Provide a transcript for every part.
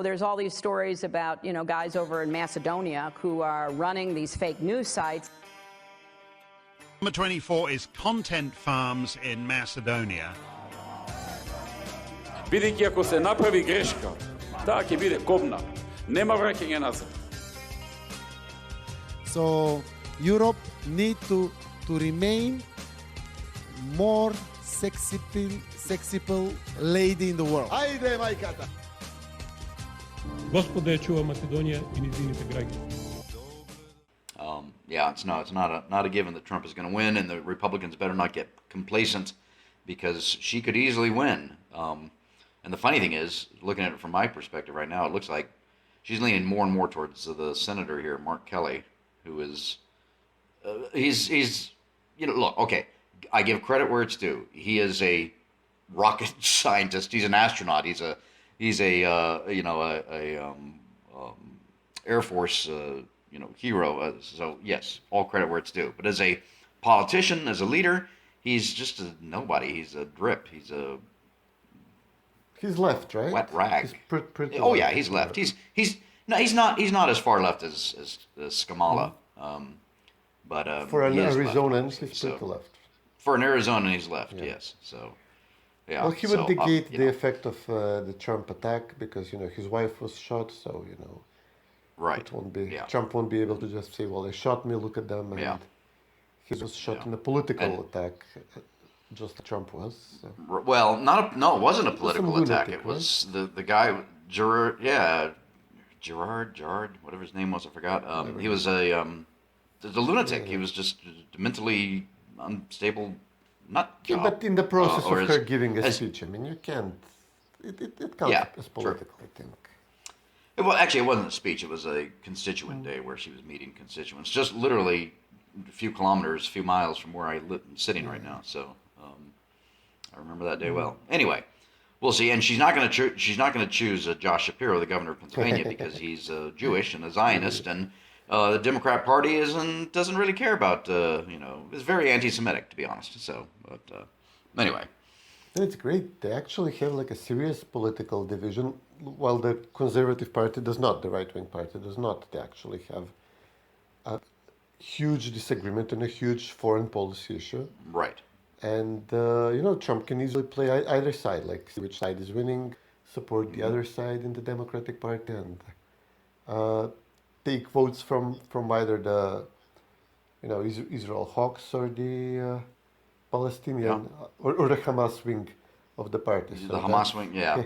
there's all these stories about, guys over in Macedonia who are running these fake news sites. Number 24 is Content Farms in Macedonia. Бидејќи ако се направи грешка, таа ќе биде кобна. Нема враќање назад. So Europe need to remain more sexy lady in the world. Ајде, мајката! Господа ја чува Македонија и низините граѓани. Yeah, it's not a given that Trump is going to win, and the Republicans better not get complacent because she could easily win. And the funny thing is, looking at it from my perspective right now, it looks like she's leaning more and more towards the senator here, Mark Kelly, who is he's look, okay, I give credit where it's due. He is a rocket scientist. He's an astronaut. He's a Air Force hero. So yes, all credit where it's due. But as a politician, as a leader, he's just a nobody. He's a drip. He's left, right? Wet rag. He's pretty oh left. Yeah, he's left. He's not as far left as Skamala. But for an Arizonan, left, he's pretty left. For an Arizonan, he's left. Yeah. Yes. So. Yeah. Well, he would negate the effect of the Trump attack because his wife was shot. So Right. It won't be. Trump won't be able to just say, "Well, they shot me. Look at them." And he was shot in a political attack, just like Trump was. So. Well, it wasn't a political attack. It was the guy Gerard, whatever his name was, I forgot. He was a lunatic. He was just mentally unstable. But in the process of her giving a speech, I mean, you can't. It counts as political, I think. Well, actually, it wasn't a speech. It was a constituent day where she was meeting constituents, just literally a few miles from where I'm sitting right now. So I remember that day well. Anyway, we'll see. And she's not going to choose Josh Shapiro, the governor of Pennsylvania, because he's Jewish and a Zionist, and the Democrat Party doesn't really care about is very anti-Semitic, to be honest. So, but anyway. It's great. They actually have like a serious political division, while the Conservative Party does not, the right-wing party does not. They actually have a huge disagreement on a huge foreign policy issue. Right. And, Trump can easily play either side, like see which side is winning, support the other side in the Democratic Party, and take votes from either the, Israel Hawks or the Palestinian or the Hamas wing of the party. So the Hamas wing, yeah.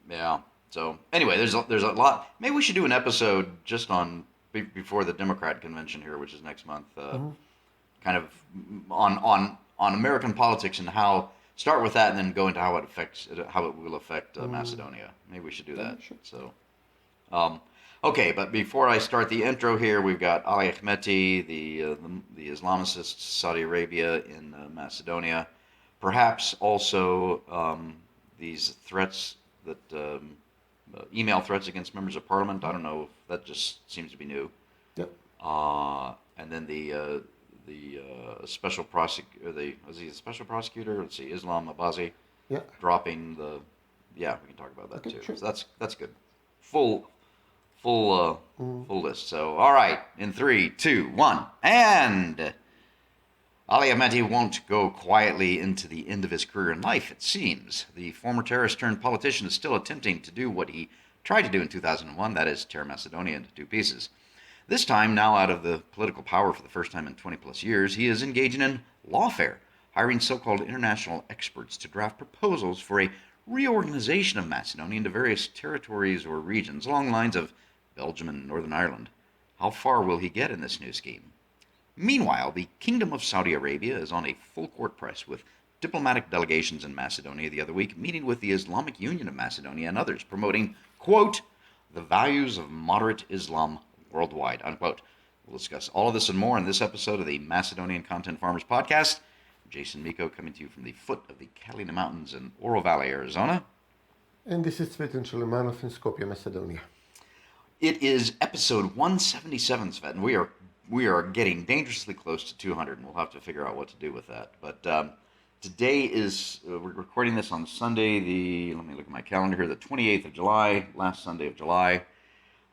Yeah. So anyway, there's a lot. Maybe we should do an episode just on before the Democrat convention here, which is next month, kind of on American politics and start with that and then go into how it will affect Macedonia. Maybe we should do that. Sure. So, okay, but before I start the intro here, we've got Ali Ahmeti, the Islamicists, Saudi Arabia in Macedonia. Perhaps also these threats that email threats against members of parliament. I don't know if that just seems to be new. Yep. And then the special prosecutor. Was he a special prosecutor? Let's see, Islam Abazi. Yeah. Dropping the. Yeah, we can talk about that too. Sure. So that's good. Full list. So, all right, in 3, 2, 1, and Ali Ahmeti won't go quietly into the end of his career in life, it seems. The former terrorist-turned-politician is still attempting to do what he tried to do in 2001, that is, tear Macedonia into two pieces. This time, now out of the political power for the first time in 20-plus years, he is engaging in lawfare, hiring so-called international experts to draft proposals for a reorganization of Macedonia into various territories or regions along the lines of Belgium and Northern Ireland. How far will he get in this new scheme? Meanwhile, the Kingdom of Saudi Arabia is on a full-court press with diplomatic delegations in Macedonia the other week, meeting with the Islamic Union of Macedonia and others, promoting, quote, the values of moderate Islam worldwide, unquote. We'll discuss all of this and more in this episode of the Macedonian Content Farmers Podcast. Jason Miko coming to you from the foot of the Catalina Mountains in Oro Valley, Arizona. And this is Svetlin Shalimanov in Skopje, Macedonia. It is episode 177, Svet, and we are getting dangerously close to 200, and we'll have to figure out what to do with that. But today is, we're recording this on Sunday, let me look at my calendar here, the 28th of July, last Sunday of July.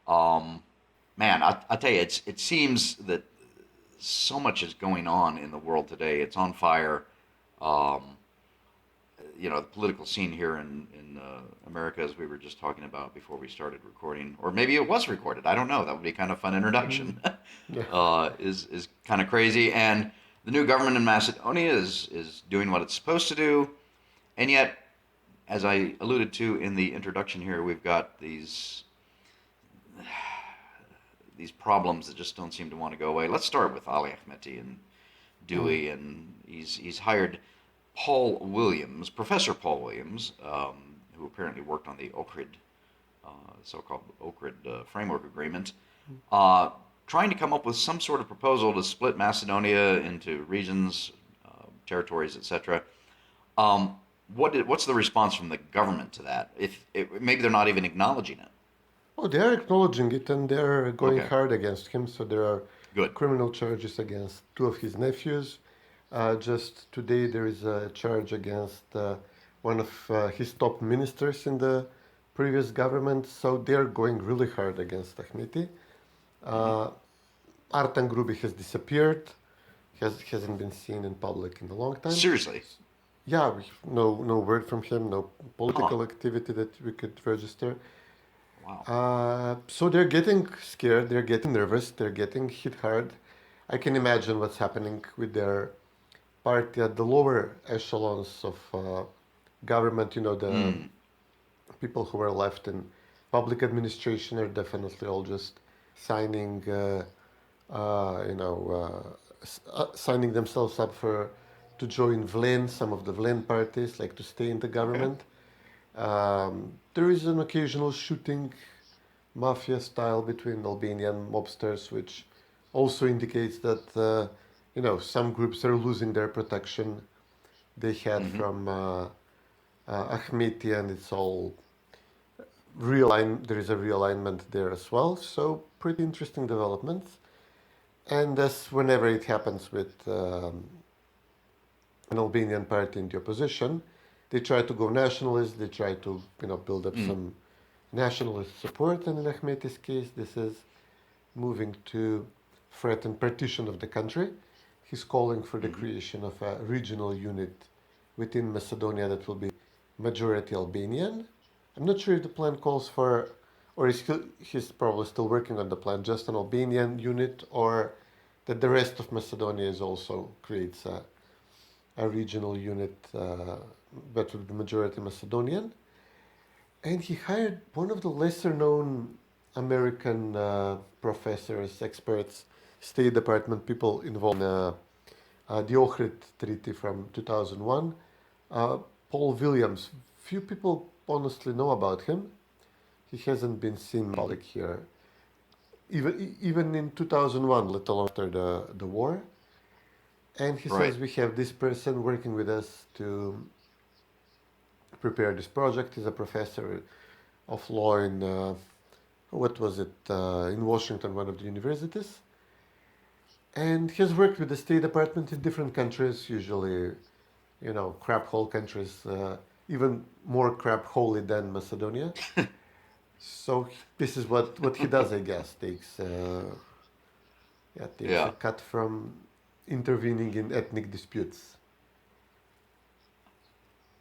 Man, I tell you, it seems that so much is going on in the world today. It's on fire. The political scene here in America, as we were just talking about before we started recording, or maybe it was recorded. I don't know. That would be kind of fun introduction. Is kind of crazy. And the new government in Macedonia is doing what it's supposed to do, and yet, as I alluded to in the introduction here, we've got these problems that just don't seem to want to go away. Let's start with Ali Ahmeti and Dewey, and he's hired Professor Paul Williams, who apparently worked on the Ohrid, so-called Ohrid Framework Agreement, trying to come up with some sort of proposal to split Macedonia into regions, territories, etc. What's the response from the government to that? Maybe they're not even acknowledging it. Oh, they are acknowledging it, and they're going hard against him. So there are criminal charges against two of his nephews. Just today, there is a charge against one of his top ministers in the previous government. So they're going really hard against Ahmeti. Artan Grubi has disappeared. Hasn't been seen in public in a long time. Seriously? Yeah, no word from him, no political activity that we could register. Wow. So they're getting scared, they're getting nervous, they're getting hit hard. I can imagine what's happening with their party at the lower echelons of government. The people who are left in public administration are definitely all just signing themselves up to join VLEN, some of the VLEN parties, like to stay in the government. There is an occasional shooting, mafia style, between Albanian mobsters, which also indicates that some groups are losing their protection they had from Ahmeti, and it's all there is a realignment there as well. So pretty interesting developments. And as whenever it happens with an Albanian party in the opposition, they try to go nationalist, they try to build up some nationalist support, and in Ahmeti's case, this is moving to threaten partition of the country. He's calling for the creation of a regional unit within Macedonia that will be majority Albanian. I'm not sure if the plan calls for, or he's probably still working on the plan, just an Albanian unit, or that the rest of Macedonia is also creates a regional unit that would be majority Macedonian. And he hired one of the lesser known American professors, experts, State Department people involved in the Ohrid Treaty from 2001, Paul Williams. Few people honestly know about him. He hasn't been seen public here, even in 2001, let alone after the war. And he says we have this person working with us to prepare this project. He's a professor of law in in Washington, one of the universities, and he has worked with the State Department in different countries, usually, crap hole countries, even more crap holy than Macedonia. So this is what he does, I guess. Takes a cut from intervening in ethnic disputes.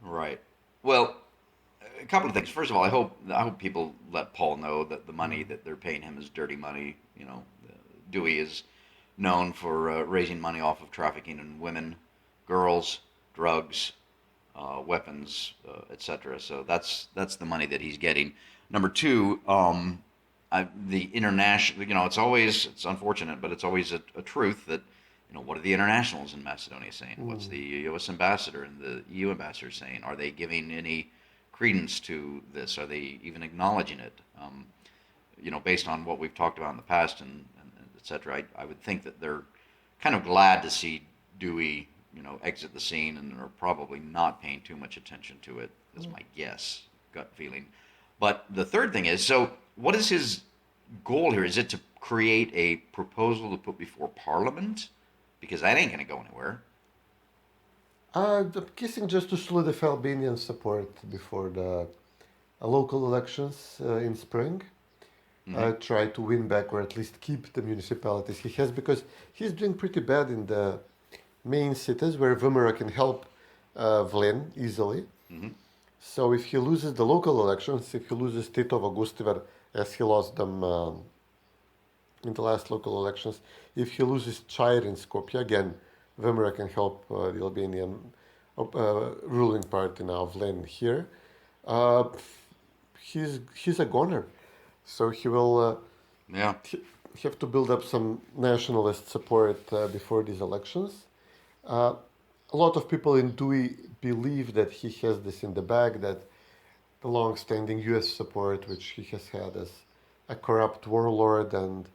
Right. Well, a couple of things. First of all, I hope people let Paul know that the money that they're paying him is dirty money. Dewey is known for raising money off of trafficking in women, girls, drugs, weapons, etc. So that's the money that he's getting. Number two, the international. It's unfortunate, but it's always a truth that. What are the internationals in Macedonia saying? What's the U.S. ambassador and the EU ambassador saying? Are they giving any credence to this? Are they even acknowledging it? Based on what we've talked about in the past and et cetera, I would think that they're kind of glad to see Dewey, exit the scene, and are probably not paying too much attention to it, is my guess, gut feeling. But the third thing is, so what is his goal here? Is it to create a proposal to put before Parliament? Because that ain't going to go anywhere. I'm guessing just to solidify Albanian support before the local elections in spring. Try to win back or at least keep the municipalities he has, because he's doing pretty bad in the main cities where Vimera can help Vlen easily. So if he loses the local elections, if he loses Titov, Augustivar, as he lost them in the last local elections, if he loses Chair in Skopje, again, Vimera can help the Albanian ruling party now, Vlen, here. He's a goner. So he will have to build up some nationalist support before these elections. A lot of people in Dui believe that he has this in the bag, that the long-standing U.S. support, which he has had as a corrupt warlord, and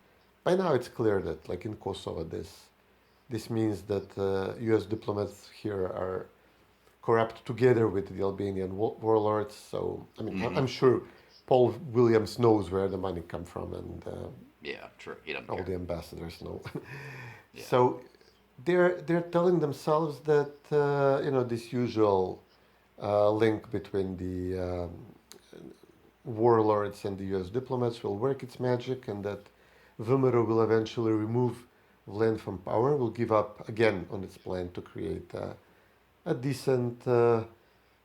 by now it's clear that, like in Kosovo, this means that U.S. diplomats here are corrupt together with the Albanian warlords. So, I mean, I'm sure Paul Williams knows where the money come from, and true. He doesn't all care. the ambassadors know. So they're telling themselves that this usual link between the warlords and the U.S. diplomats will work its magic, and that Vimera will eventually remove Vlen from power, will give up again on its plan to create a decent,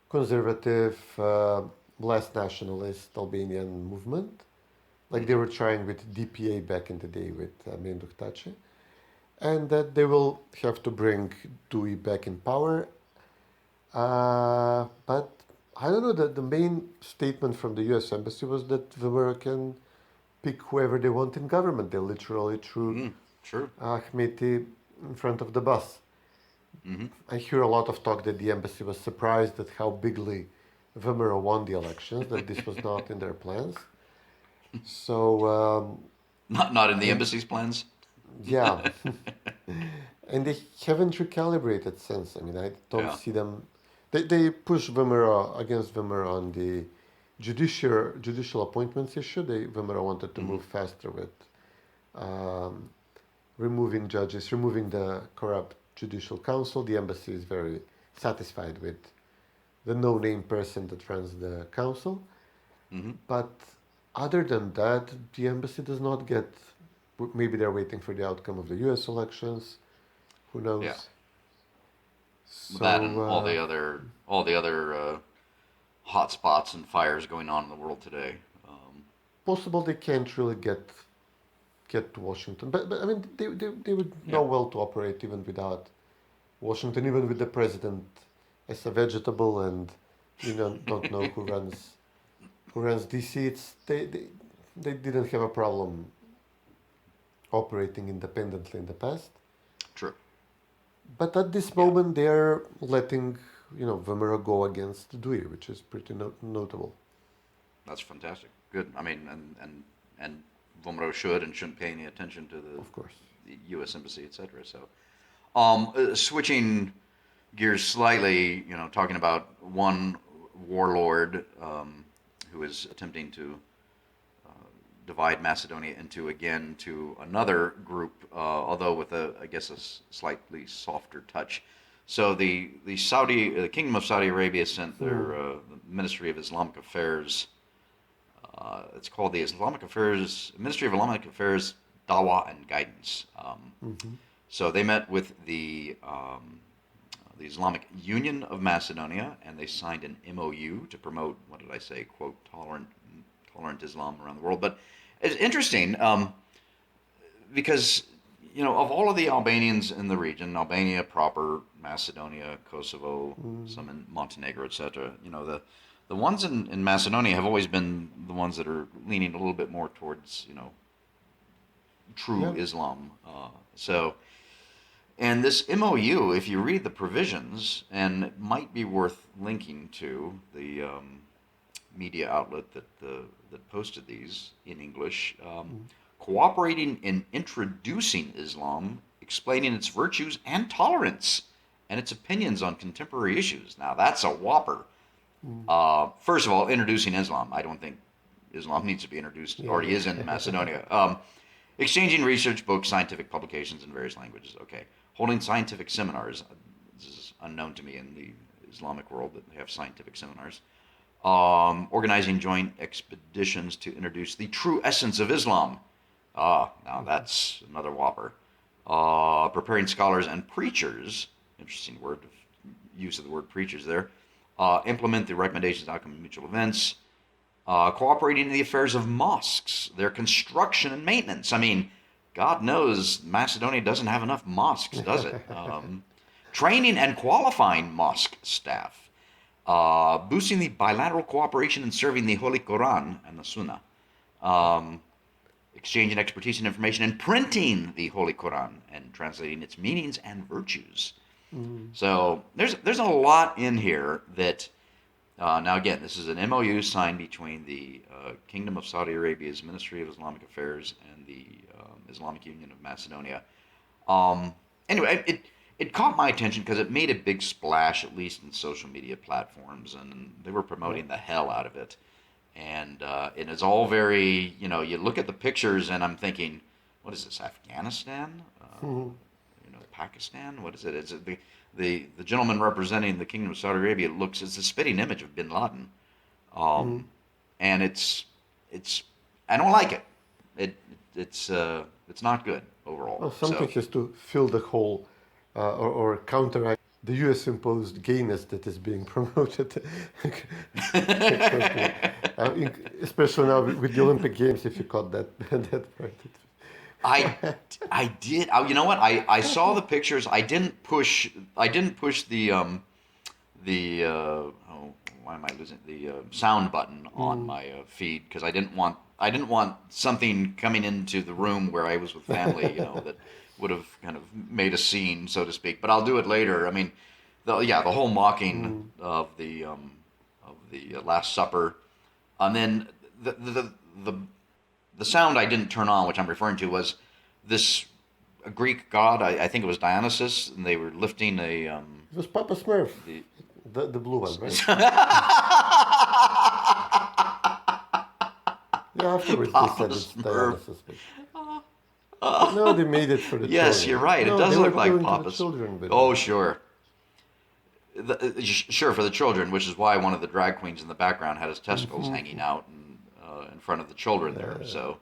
conservative, less nationalist Albanian movement, like they were trying with DPA back in the day with Menduk Taci, and that they will have to bring Dui back in power. But I don't know, that the main statement from the U.S. Embassy was that Vimera can pick whoever they want in government. They literally threw Ahmeti in front of the bus. I hear a lot of talk that the embassy was surprised at how bigly Vimera won the elections, that this was not in their plans. So not in the embassy's plans. Yeah, and they haven't recalibrated since. I mean, I don't see them. They push Vimera against Vimera on the judicial appointments issue. Vimera wanted to move faster with removing judges, removing the corrupt judicial council. The embassy is very satisfied with the no-name person that runs the council. But other than that, the embassy does not get. Maybe they're waiting for the outcome of the U.S. elections. Who knows? Yeah. So, That and all the other hot spots and fires going on in the world today. Possible they can't really get to Washington, but I mean they would know well to operate even without Washington, even with the president as a vegetable, and don't know who runs DC. They didn't have a problem operating independently in the past. True. But at this moment, they're letting Vimera go against Dui, which is pretty notable. That's fantastic. Good. I mean, and Vimera should and shouldn't pay any attention to the U.S. Embassy, etc. So, switching gears slightly, talking about one warlord who is attempting to divide Macedonia into another group, although with a slightly softer touch. So the Kingdom of Saudi Arabia sent their Ministry of Islamic Affairs. It's called the Ministry of Islamic Affairs Dawah and Guidance. So they met with the Islamic Union of Macedonia, and they signed an MOU to promote, quote, tolerant Islam around the world. But it's interesting because, of all of the Albanians in the region, Albania proper, Macedonia, Kosovo, some in Montenegro, etc., the ones in Macedonia have always been the ones that are leaning a little bit more towards, true Islam. And this MOU, if you read the provisions, and it might be worth linking to the media outlet that posted these in English, cooperating in introducing Islam, explaining its virtues and tolerance, and its opinions on contemporary issues. Now, that's a whopper. First of all, introducing Islam. I don't think Islam needs to be introduced. It already is in Macedonia. Exchanging research, books, scientific publications in various languages. Okay. Holding scientific seminars. This is unknown to me in the Islamic world that they have scientific seminars. Organizing joint expeditions to introduce the true essence of Islam. Now that's another whopper. Preparing scholars and preachers, interesting word, use of the word preachers there, implement the recommendations outcome of mutual events, cooperating in the affairs of mosques, their construction and maintenance. I mean, God knows Macedonia doesn't have enough mosques, does it? Training and qualifying mosque staff, boosting the bilateral cooperation in serving the Holy Quran and the Sunnah, exchanging expertise and information in printing the Holy Quran and translating its meanings and virtues. So there's a lot in here that, now again, this is an MOU signed between the Kingdom of Saudi Arabia's Ministry of Islamic Affairs and the Islamic Union of Macedonia. Anyway, it caught my attention because it made a big splash, at least in social media platforms, and they were promoting the hell out of it. And it's all very, you look at the pictures and I'm thinking, what is this, Afghanistan? Pakistan? What is it? It's the gentleman representing the Kingdom of Saudi Arabia it's a spitting image of bin Laden. And it's I don't like it. It's not good overall. Well, something has to fill the hole or counteract the U.S. imposed gayness that is being promoted, especially now with the Olympic Games. If you caught that part. I did. You know what? I saw the pictures. I didn't push the why am I losing the sound button on my feed because I didn't want something coming into the room where I was with family, that would have kind of made a scene, so to speak. But I'll do it later. I mean, the whole mocking of the Last Supper, and then the sound I didn't turn on, which I'm referring to, was this a Greek god. I think it was Dionysus, and they were lifting a. It was Papa Smurf, the blue one, right? Yeah, afterwards Papa they said it's Smurf. Dionysus. But no, they made it for the children. Yes, you're right. No, it does they look were like doing Papa to the children. But Oh, sure. Sure, for the children, which is why one of the drag queens in the background had his testicles hanging out in front of the children there. So,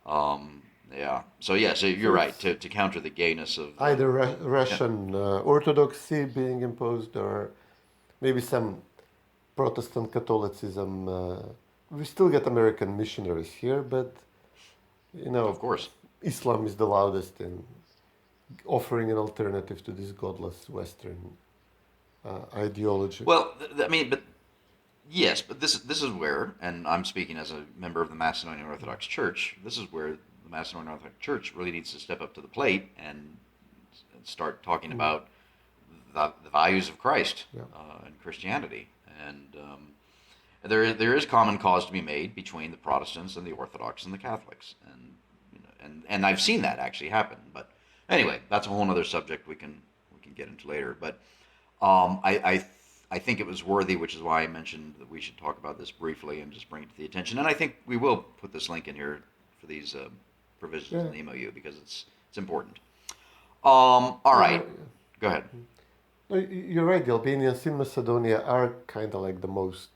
So you're right to counter the gayness of either Russian Orthodoxy being imposed or maybe some Protestant Catholicism. We still get American missionaries here, but of course, Islam is the loudest in offering an alternative to this godless Western ideology. Well, yes, but this is where, and I'm speaking as a member of the Macedonian Orthodox Church. This is where the Macedonian Orthodox Church really needs to step up to the plate and start talking about the values of Christ and Christianity. And there is common cause to be made between the Protestants and the Orthodox and the Catholics, and I've seen that actually happen. But anyway, that's a whole other subject we can get into later. But I think it was worthy, which is why I mentioned that we should talk about this briefly and just bring it to the attention. And I think we will put this link in here for these provisions in the MOU because it's important. All right, go ahead. No, you're right. The Albanians in Macedonia are kind of like the most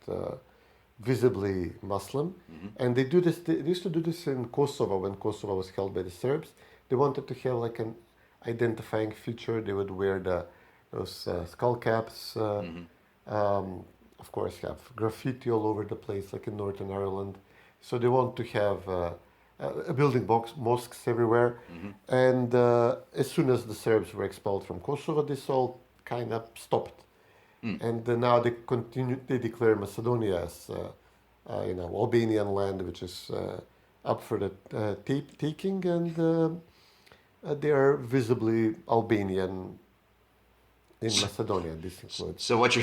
visibly Muslim, and they do this. They used to do this in Kosovo when Kosovo was held by the Serbs. They wanted to have like an identifying feature. They would wear those skull caps. Of course, have graffiti all over the place, like in Northern Ireland. So they want to have a building mosques everywhere. And as soon as the Serbs were expelled from Kosovo, this all kind of stopped. And now they declare Macedonia as Albanian land, which is up for the taking, and they are visibly Albanian in Macedonia. This includes. So what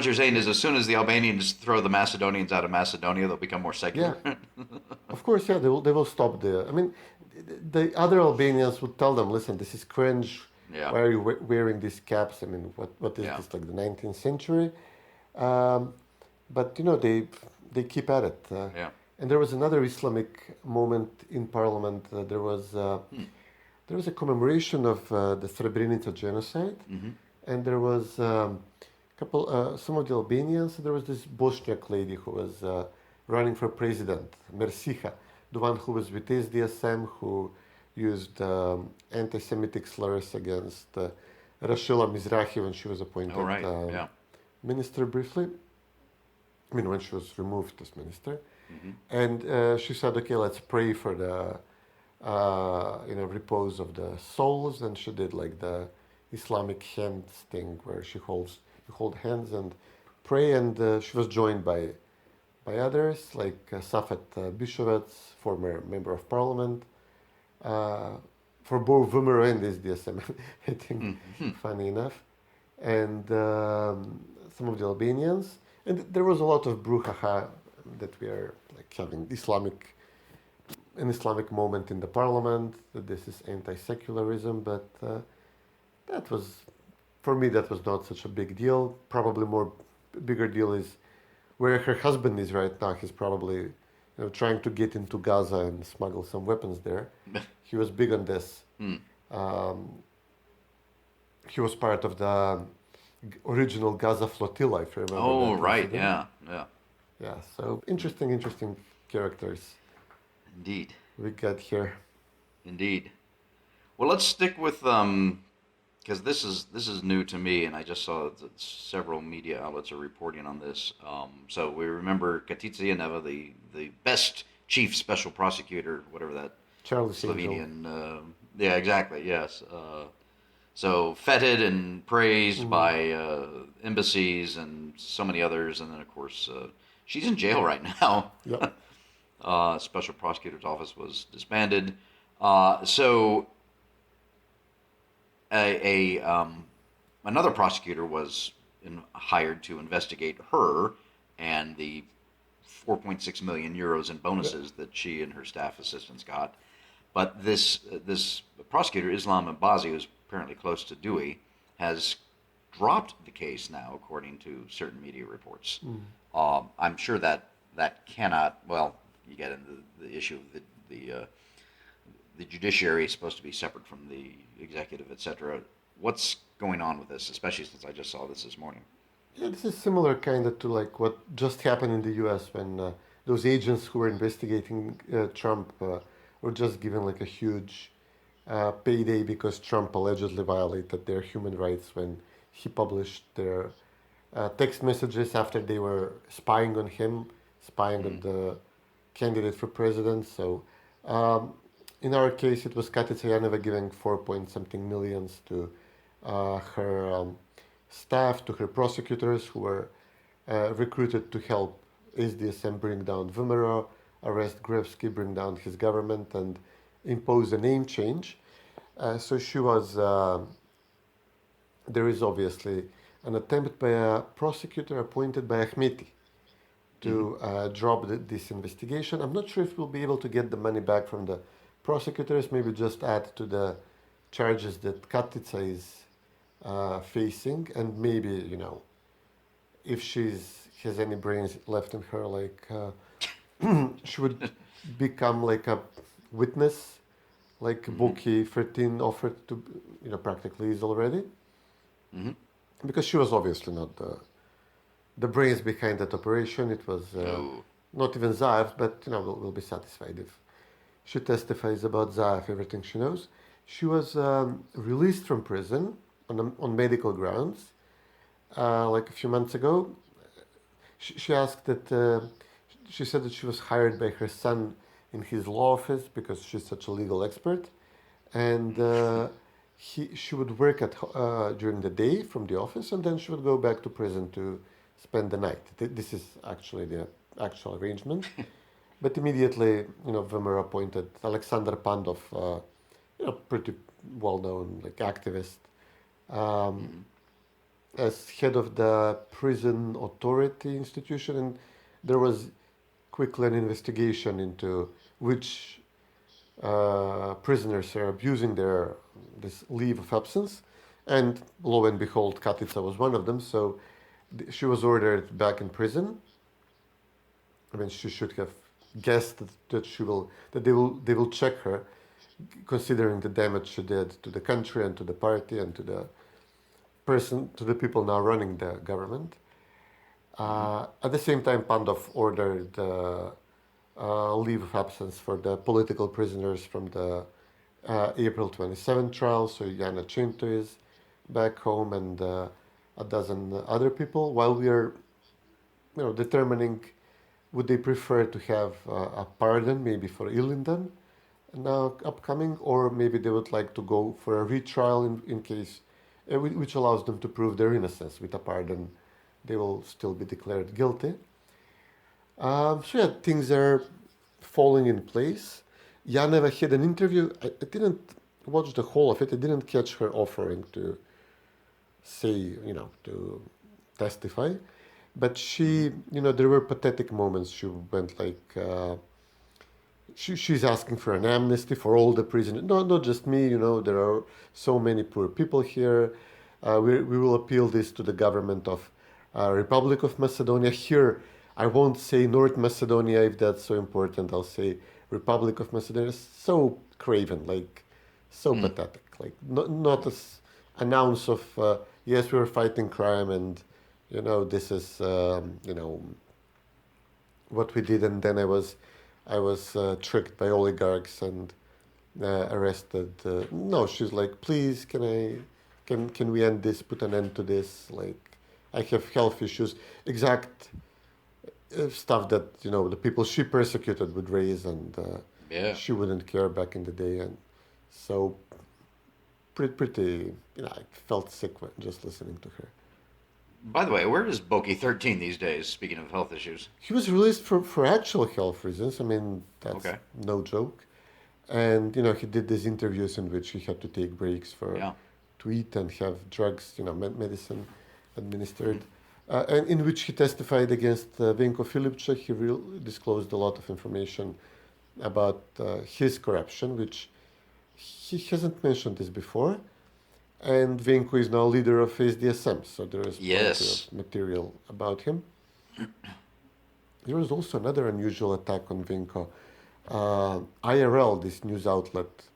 you're saying is, as soon as the Albanians throw the Macedonians out of Macedonia, they'll become more secular. Yeah, of course. Yeah, they will stop the. I mean, the other Albanians would tell them, "Listen, this is cringe. Yeah. Why are you wearing these caps? I mean, what is this, like the 19th century?" But they keep at it. And there was another Islamic moment in Parliament. There was a commemoration of the Srebrenica genocide, and there was some of the Albanians. There was this Bosniak lady who was running for president, Mersiha, the one who was with SDSM, who used anti-Semitic slurs against Rashila Mizrahi when she was appointed minister briefly. I mean, when she was removed as minister. And she said, okay, let's pray for the repose of the souls. And she did like the Islamic hands thing where you hold hands and pray. And she was joined by others like Safet Bishovets, former member of parliament, for both VMRO and SDSM, I think, funny enough, and some of the Albanians. And there was a lot of brouhaha that we are like having an Islamic moment in the parliament, that this is anti-secularism, but that was, for me, that was not such a big deal. Probably bigger deal is where her husband is right now. He's probably trying to get into Gaza and smuggle some weapons there. He was big on this. He was part of the original Gaza flotilla, if you remember. Oh, that right, incident. yeah. So interesting characters Indeed. we got here. Indeed. Well, let's stick with because this is new to me, and I just saw that several media outlets are reporting on this. So we remember Katica Janeva, the best chief special prosecutor, whatever that Charles Slovenian. Yeah, exactly. Yes. So feted and praised by embassies and so many others, and then of course she's in jail right now. Yep. Special prosecutor's office was disbanded. So another prosecutor was hired to investigate her and the 4.6 million euros in bonuses that she and her staff assistants got. But this prosecutor, Islam Abazi, who's apparently close to Dewey, has dropped the case now, according to certain media reports. I'm sure that cannot. Well, you get into the issue of the judiciary is supposed to be separate from the executive, etc. What's going on with this, especially since I just saw this morning? Yeah, this is similar kind of to like what just happened in the U.S. when those agents who were investigating Trump were just given like a huge payday because Trump allegedly violated their human rights when he published their text messages after they were spying on him, spying on the candidate for president. So in our case, it was Katica Janeva giving 4-point-something millions to her staff, to her prosecutors who were recruited to help SDSM bring down VMRO, arrest Gruevski, bring down his government, and impose a name change. So she was. There is obviously an attempt by a prosecutor appointed by Ahmeti to drop this investigation. I'm not sure if we'll be able to get the money back from the prosecutors. Maybe just add to the charges that Katica is facing, and maybe if has any brains left in her, like she would become like a witness, like Buki 13 offered to, practically is already, because she was obviously not the brains behind that operation. It was not even Zaev, but we'll be satisfied if she testifies about Zaev, everything she knows. She was released from prison on medical grounds, like a few months ago. She asked that. She said that she was hired by her son in his law office because she's such a legal expert, and she would work during the day from the office, and then she would go back to prison to spend the night. This is actually the actual arrangement. But immediately, VMRO appointed Alexander Pandov, pretty well-known like activist, as head of the prison authority institution, and there was quickly an investigation into which prisoners are abusing this leave of absence, and lo and behold, Katica was one of them. So she was ordered back in prison. I mean, she should have guessed that they will check her, considering the damage she did to the country and to the party and to to the people now running the government. At the same time, Pandov ordered leave of absence for the political prisoners from the April 27 trial. So Yana Chinto is back home, and a dozen other people. While we are, determining would they prefer to have a pardon, maybe for Ilindan now upcoming, or maybe they would like to go for a retrial in case, which allows them to prove their innocence. With a pardon, they will still be declared guilty. Things are falling in place. Yaneva had an interview. I didn't watch the whole of it. I didn't catch her offering to say, to testify. But she, there were pathetic moments. She went like, she's asking for an amnesty for all the prisoners. No, not just me, there are so many poor people here. We will appeal this to the government of Republic of Macedonia. Here, I won't say North Macedonia if that's so important. I'll say Republic of Macedonia. So craven, like so pathetic. Like not an ounce of yes, we're fighting crime, and this is what we did, and then I was tricked by oligarchs and arrested. No, she's like, please, can we end this? Put an end to this. Like, I have health issues. Exact stuff that the people she persecuted would raise, and she wouldn't care back in the day, and so pretty. I felt sick when just listening to her. By the way, where is Boki 13 these days? Speaking of health issues, he was released for actual health reasons. I mean, that's no joke. And he did these interviews in which he had to take breaks to eat and have drugs, medicine administered. And in which he testified against Venko Filipče. He disclosed a lot of information about his corruption, which he hasn't mentioned this before. And Venko is now leader of SDSM, so there is plenty of material about him. There was also another unusual attack on Venko. IRL, this news outlet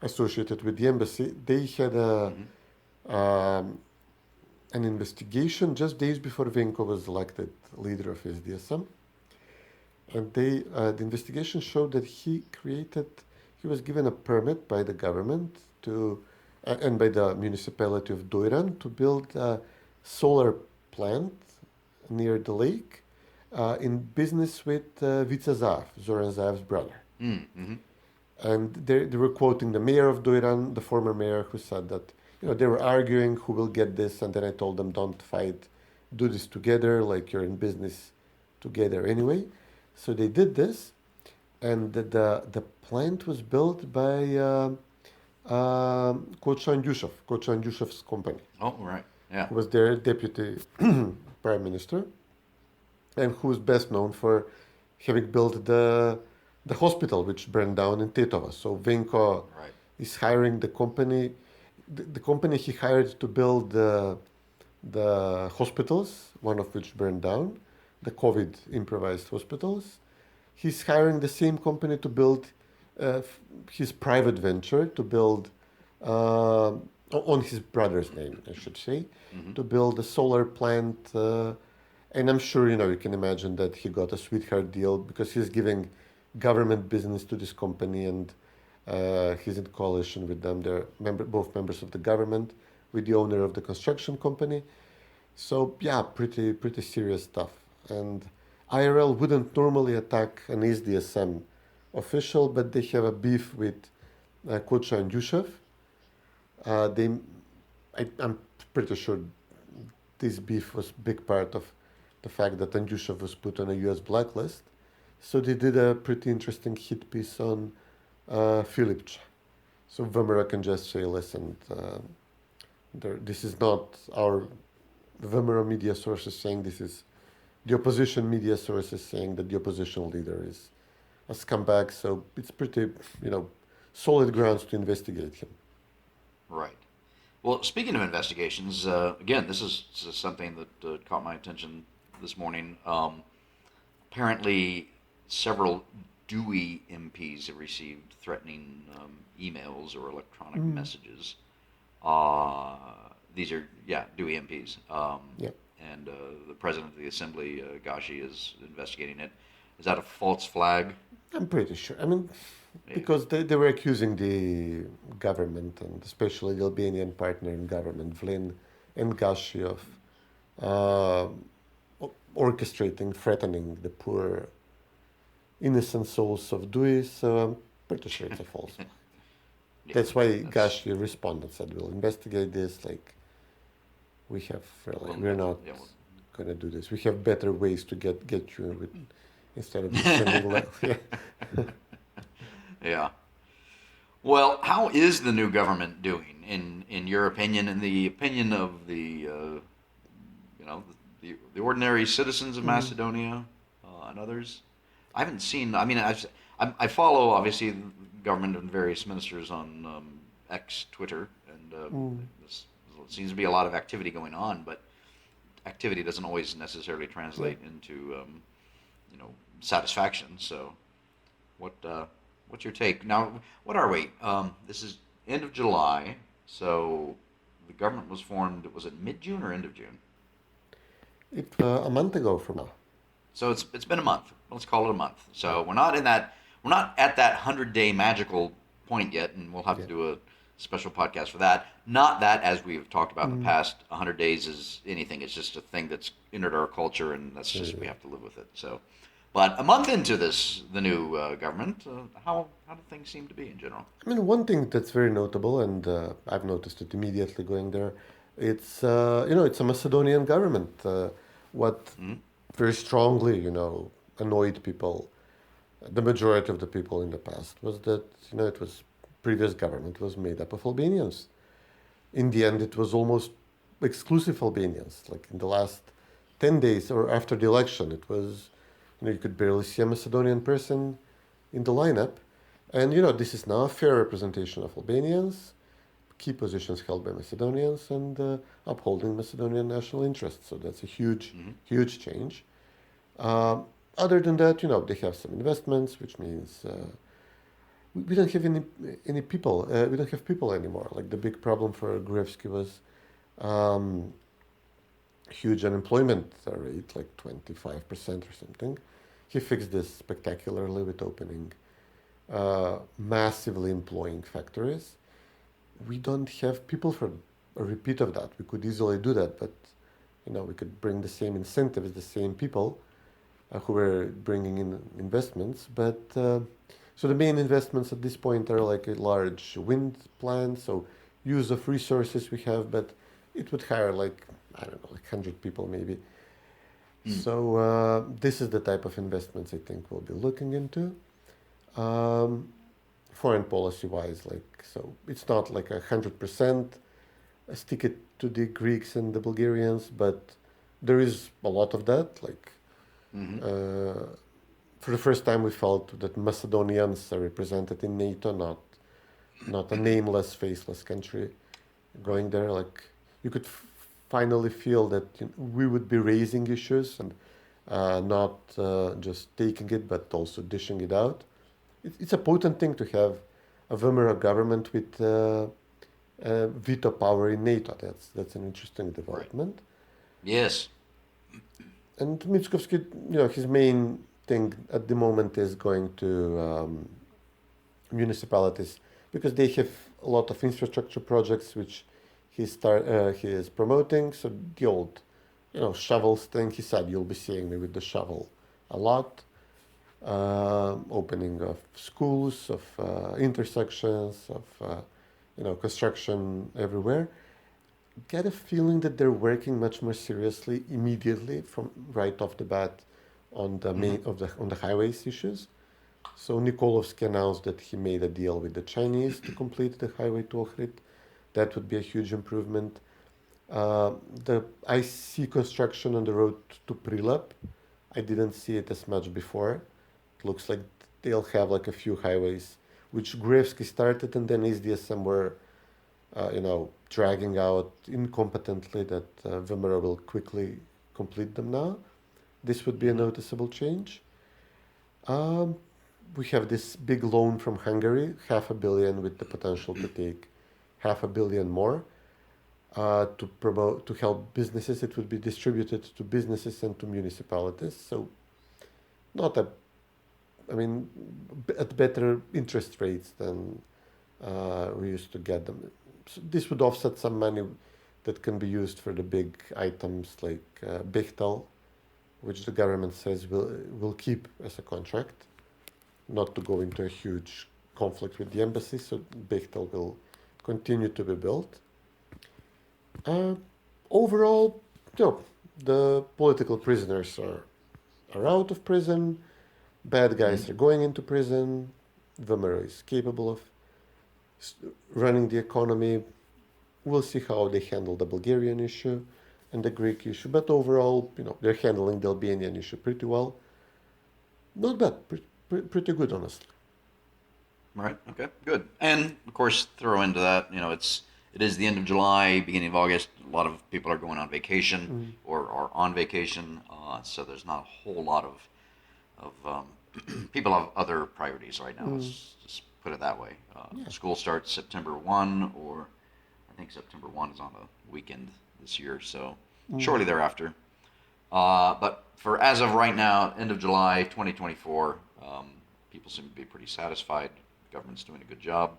associated with the embassy, they had an investigation just days before Venko was elected leader of SDSM. And the investigation showed that he was given a permit by the government and by the municipality of Doiran to build a solar plant near the lake in business with Vica Zaev, Zoran Zaev's brother. Mm-hmm. And they were quoting the mayor of Doiran, the former mayor, who said that they were arguing who will get this, and then I told them, don't fight, do this together, like you're in business together anyway. So they did this, and the plant was built by Kocha Andyushev's company. Oh, right, yeah. Who was their deputy prime minister, and who is best known for having built the hospital which burned down in Tetovo. So Venko is hiring the company. The company he hired to build the hospitals, one of which burned down, the COVID improvised hospitals. He's hiring the same company to build his private venture, to build, on his brother's name, I should say, to build a solar plant. And I'm sure, you can imagine that he got a sweetheart deal because he's giving government business to this company, and he's in coalition with them. They're both members of the government with the owner of the construction company. So, yeah, pretty serious stuff. And IRL wouldn't normally attack an SDSM official, but they have a beef with Kocha Andyushev. I'm pretty sure this beef was a big part of the fact that Andyushev was put on a US blacklist. So they did a pretty interesting hit piece on Filipče. So Vemera can just say, listen, this is not our Vemera media sources saying this, is the opposition media sources saying that the opposition leader is a scumbag. So it's pretty, solid grounds to investigate him. Right. Well, speaking of investigations, again, this is something that caught my attention this morning. Apparently, several Dewey MPs have received threatening emails or electronic messages. these are Dewey MPs. And the president of the assembly, Gashi, is investigating it. Is that a false flag? I'm pretty sure. I mean, because they were accusing the government, and especially the Albanian partner in government, Vlin and Gashi, of orchestrating, threatening the poor, innocent souls of Dewey. So I'm pretty sure it's a false flag. That's why Gashi responded, said, "We'll investigate this. Like, we're not going to do this. We have better ways to get you with, instead of just sending letters." Yeah. Well, how is the new government doing, in your opinion, in the opinion of the the ordinary citizens of Macedonia and others? I haven't seen. I mean, I follow obviously the government and various ministers on X, Twitter, and there seems to be a lot of activity going on, but activity doesn't always necessarily translate into satisfaction. So, what's your take now? What are we? This is end of July, so the government was formed. Was it mid-June or end of June? A month ago from now. So it's been a month. Let's call it a month. So we're not at that 100-day magical point yet, and we'll have to do a special podcast for that. Not that, as we've talked about in the past, 100 days is anything. It's just a thing that's entered our culture, and that's just we have to live with it. So, but a month into the new government, how do things seem to be in general? I mean, one thing that's very notable, and I've noticed it immediately going there. It's it's a Macedonian government. What very strongly annoyed people, the majority of the people in the past, was that it was previous government was made up of Albanians. In the end, it was almost exclusive Albanians. Like in the last 10 days or after the election, it was you could barely see a Macedonian person in the lineup, and this is now a fair representation of Albanians, key positions held by Macedonians, and upholding Macedonian national interests. So that's a huge change. Other than that, they have some investments, which means we don't have any people. We don't have people anymore. Like the big problem for Gruevski was huge unemployment rate, like 25% or something. He fixed this spectacularly with opening massively employing factories. We don't have people for a repeat of that. We could easily do that, but we could bring the same incentives, the same people who were bringing in investments. But so the main investments at this point are like a large wind plant, so use of resources we have, but it would hire like 100 people maybe. So this is the type of investments I think we'll be looking into. Foreign policy-wise, so it's not like 100% stick it to the Greeks and the Bulgarians, but there is a lot of that. For the first time, we felt that Macedonians are represented in NATO, not a nameless, faceless country going there. Like you could finally feel that we would be raising issues and not just taking it, but also dishing it out. It's a potent thing to have a VMRO government with veto power in NATO. That's an interesting development. Right. Yes. And Mickoski, his main thing at the moment is going to municipalities, because they have a lot of infrastructure projects which he is promoting. So the old, shovels thing, he said, you'll be seeing me with the shovel a lot. Opening of schools, of intersections, of construction everywhere. Get a feeling that they're working much more seriously immediately from right off the bat on the on the highways issues. So Nikolovsky announced that he made a deal with the Chinese to complete the highway to Ohrid. That would be a huge improvement. I see construction on the road to Prilep. I didn't see it as much before. Looks like they'll have like a few highways, which Gruevski started, and then SDSM were, dragging out incompetently, that VMRO will quickly complete them now. This would be a noticeable change. We have this big loan from Hungary, 500 million, with the potential to take 500 million more. to help businesses. It would be distributed to businesses and to municipalities. So at better interest rates than we used to get them. So this would offset some money that can be used for the big items like Bechtel, which the government says will keep as a contract, not to go into a huge conflict with the embassy. So Bechtel will continue to be built. Overall, the political prisoners are out of prison. Bad guys are going into prison. Vamero is capable of running the economy. We'll see how they handle the Bulgarian issue and the Greek issue. But overall, they're handling the Albanian issue pretty well. Not bad. Pretty good, honestly. Right. Okay. Good. And of course, throw into that, it is the end of July, beginning of August. A lot of people are going on vacation or are on vacation, so there's not a whole lot of people have other priorities right now. Let's just put it that way. School starts September 1, or I think September 1 is on a weekend this year, so shortly thereafter. But for as of right now, end of July 2024, people seem to be pretty satisfied. The government's doing a good job.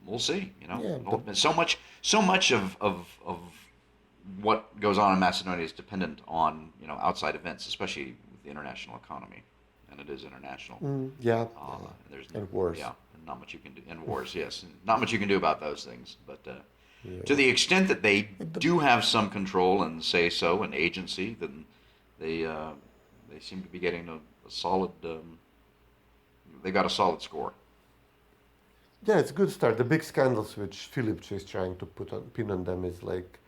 We'll see. So much of what goes on in Macedonia is dependent on outside events, especially with the international economy, and it is international. And wars. Yeah, and not much you can do. And wars, yes, and not much you can do about those things. But to the extent that they do have some control and say so, and agency, then they seem to be getting a solid. They got a solid score. Yeah, it's a good start. The big scandals which Filip is trying to pin on them is like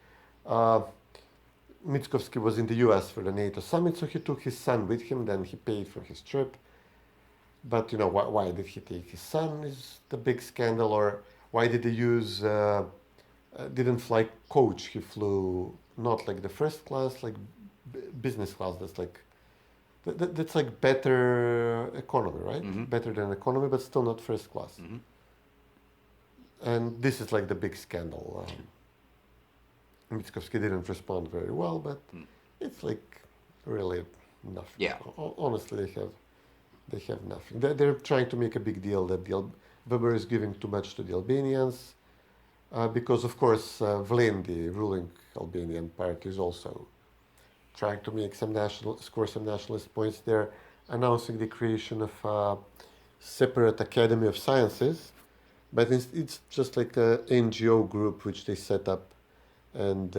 Mickoski was in the US for the NATO summit, so he took his son with him, then he paid for his trip. But why did he take his son is the big scandal, or why did he didn't fly coach, he flew not like the first class, like business class, that's like better economy, right? Better than economy, but still not first class. And this is like the big scandal. Mickoski didn't respond very well, but it's like really nothing. Yeah. Honestly, they have nothing. They're trying to make a big deal that Weber is giving too much to the Albanians, because of course Vlen, the ruling Albanian party, is also trying to score some nationalist points. They're announcing the creation of a separate Academy of Sciences. But it's just like a NGO group which they set up, and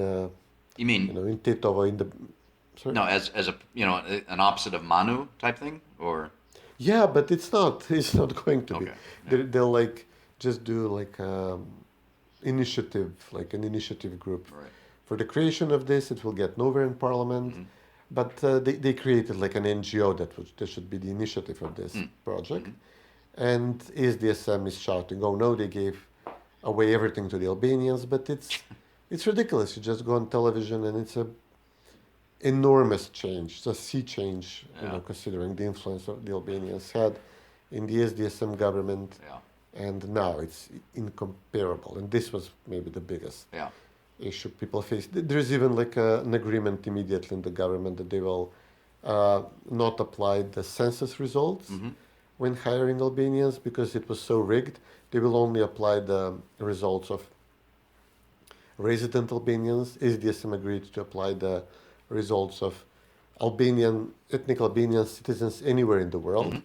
you mean in Tetovo in the sorry? No, as a an opposite of Manu type thing, or yeah, but it's not going to be. Yeah. They'll like just do like initiative, like an initiative group for the creation of this. It will get nowhere in Parliament, but they created like an NGO that should be the initiative of this project. And SDSM is shouting, "Oh no, they gave away everything to the Albanians!" But it's ridiculous. You just go on television, and it's a enormous change, it's a sea change, considering the influence of the Albanians had in the SDSM government, and now it's incomparable. And this was maybe the biggest issue people face. There's even like an agreement immediately in the government that they will not apply the census results. When hiring Albanians, because it was so rigged, they will only apply the results of resident Albanians. SDSM agreed to apply the results of ethnic Albanian citizens anywhere in the world.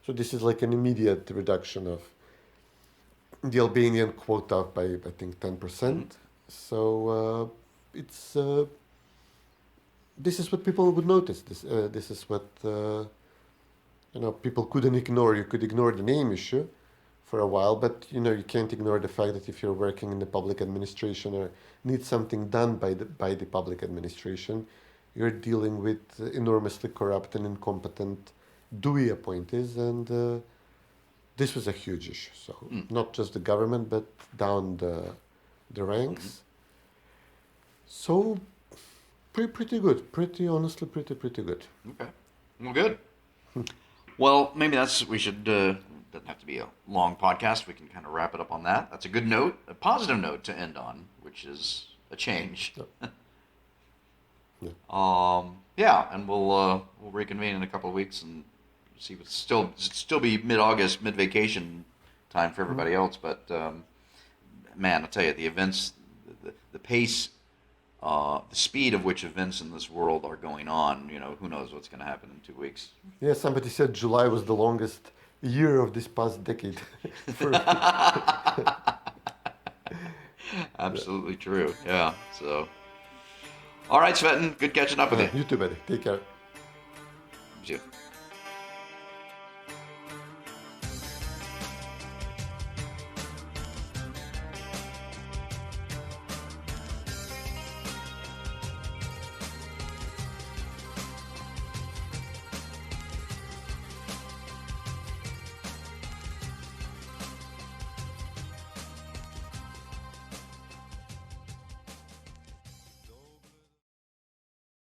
So this is like an immediate reduction of the Albanian quota by, I think, 10%. So this is what people would notice. This is what people couldn't ignore. You could ignore the name issue for a while, but you can't ignore the fact that if you're working in the public administration or need something done by the public administration, you're dealing with enormously corrupt and incompetent DUI appointees, and this was a huge issue. So not just the government, but down the ranks. So pretty good. Honestly, pretty good. Okay. Well, good. Well, maybe we should, doesn't have to be a long podcast. We can kind of wrap it up on that. That's a good note, a positive note to end on which is a change. Yeah. Yeah, and we'll reconvene in a couple of weeks and see. It's still be mid-August, mid-vacation time for everybody else. But man, I'll tell you, the events, the pace, the speed of which events in this world are going on. Who knows what's going to happen in 2 weeks? Yeah, somebody said July was the longest year of this past decade. Absolutely true. Yeah. So, all right, Svetin, good catching up with you. You too, buddy. Take care. You too.